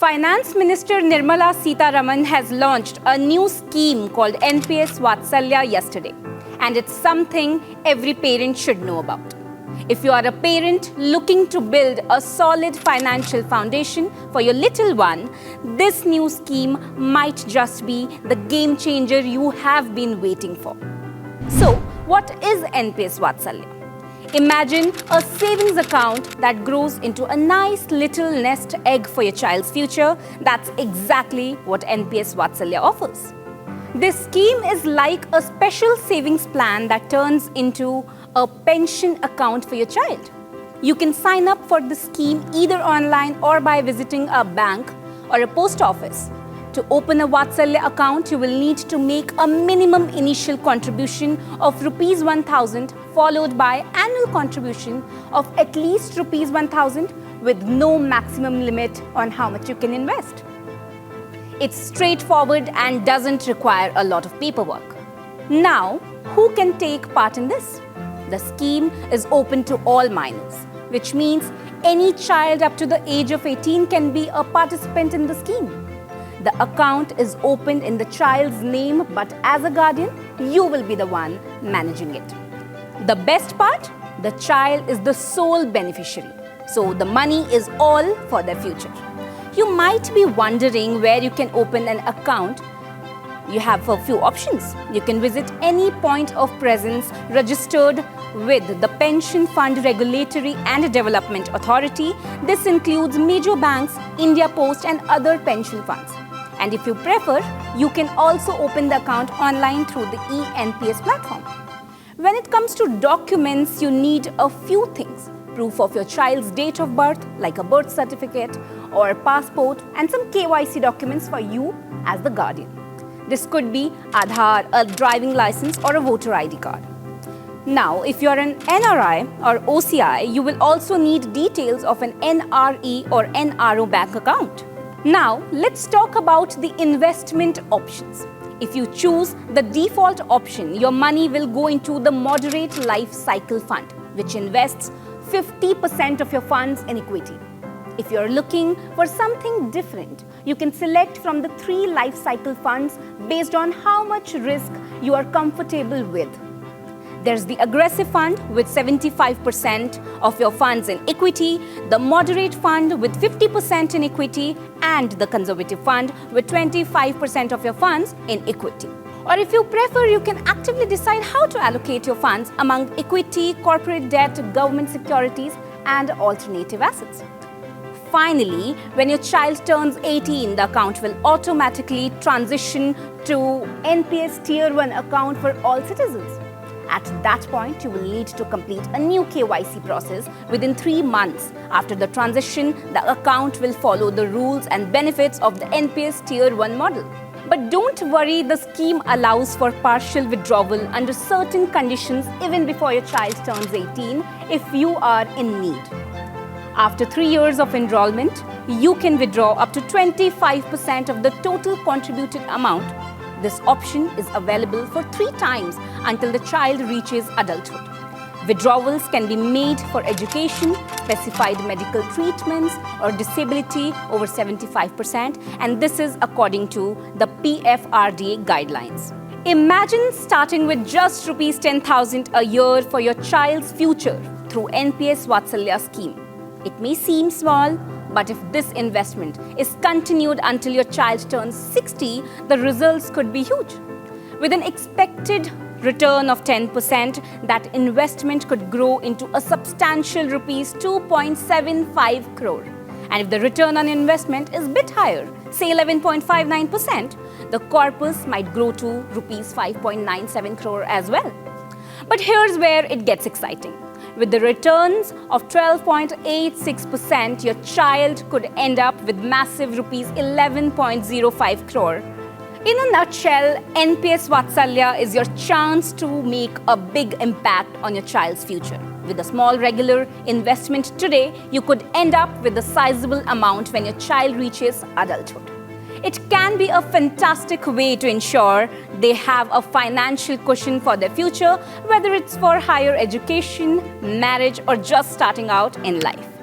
Finance Minister Nirmala Sitharaman has launched a new scheme called NPS Vatsalya yesterday, and it's something every parent should know about. If you are a parent looking to build a solid financial foundation for your little one, this new scheme might just be the game changer you have been waiting for. So, what is NPS Vatsalya? Imagine a savings account that grows into a nice little nest egg for your child's future. That's exactly what NPS Vatsalya offers. This scheme is like a special savings plan that turns into a pension account for your child. You can sign up for the scheme either online or by visiting a bank or a post office. To open a Vatsalya account, you will need to make a minimum initial contribution of Rs 1,000 followed by annual contribution of at least Rs 1,000 with no maximum limit on how much you can invest. It's straightforward and doesn't require a lot of paperwork. Now, who can take part in this? The scheme is open to all minors, which means any child up to the age of 18 can be a participant in the scheme. The account is opened in the child's name, but as a guardian, you will be the one managing it. The best part? The child is the sole beneficiary, so the money is all for their future. You might be wondering where you can open an account. You have a few options. You can visit any point of presence registered with the Pension Fund Regulatory and Development Authority. This includes major banks, India Post and other pension funds. And if you prefer, you can also open the account online through the NPS platform. When it comes to documents, you need a few things. Proof of your child's date of birth, like a birth certificate or a passport, and some KYC documents for you as the guardian. This could be Aadhaar, a driving license, or a voter ID card. Now, if you're an NRI or OCI, you will also need details of an NRE or NRO bank account. Now, let's talk about the investment options. If you choose the default option, your money will go into the Moderate Life Cycle Fund, which invests 50% of your funds in equity. If you're looking for something different, you can select from the 3 life cycle funds based on how much risk you are comfortable with. There's the Aggressive Fund with 75% of your funds in equity, the Moderate Fund with 50% in equity, and the Conservative Fund with 25% of your funds in equity. Or if you prefer, you can actively decide how to allocate your funds among equity, corporate debt, government securities, and alternative assets. Finally, when your child turns 18, the account will automatically transition to NPS Tier 1 account for all citizens. At that point, you will need to complete a new KYC process within 3 months. After the transition, the account will follow the rules and benefits of the NPS Tier 1 model. But don't worry, the scheme allows for partial withdrawal under certain conditions even before your child turns 18 if you are in need. After 3 years of enrollment, you can withdraw up to 25% of the total contributed amount. This option is available for 3 times until the child reaches adulthood. Withdrawals can be made for education, specified medical treatments, or disability over 75%, and this is according to the PFRDA guidelines. Imagine starting with just Rs 10,000 a year for your child's future through NPS Vatsalya scheme. It may seem small, but if this investment is continued until your child turns 60, the results could be huge. With an expected return of 10%, that investment could grow into a substantial Rs 2.75 crore. And if the return on investment is a bit higher, say 11.59%, the corpus might grow to Rs 5.97 crore as well. But here's where it gets exciting. With the returns of 12.86%, your child could end up with massive Rs 11.05 crore. In a nutshell, NPS Vatsalya is your chance to make a big impact on your child's future. With a small regular investment today, you could end up with a sizable amount when your child reaches adulthood. It can be a fantastic way to ensure they have a financial cushion for their future, whether it's for higher education, marriage, or just starting out in life.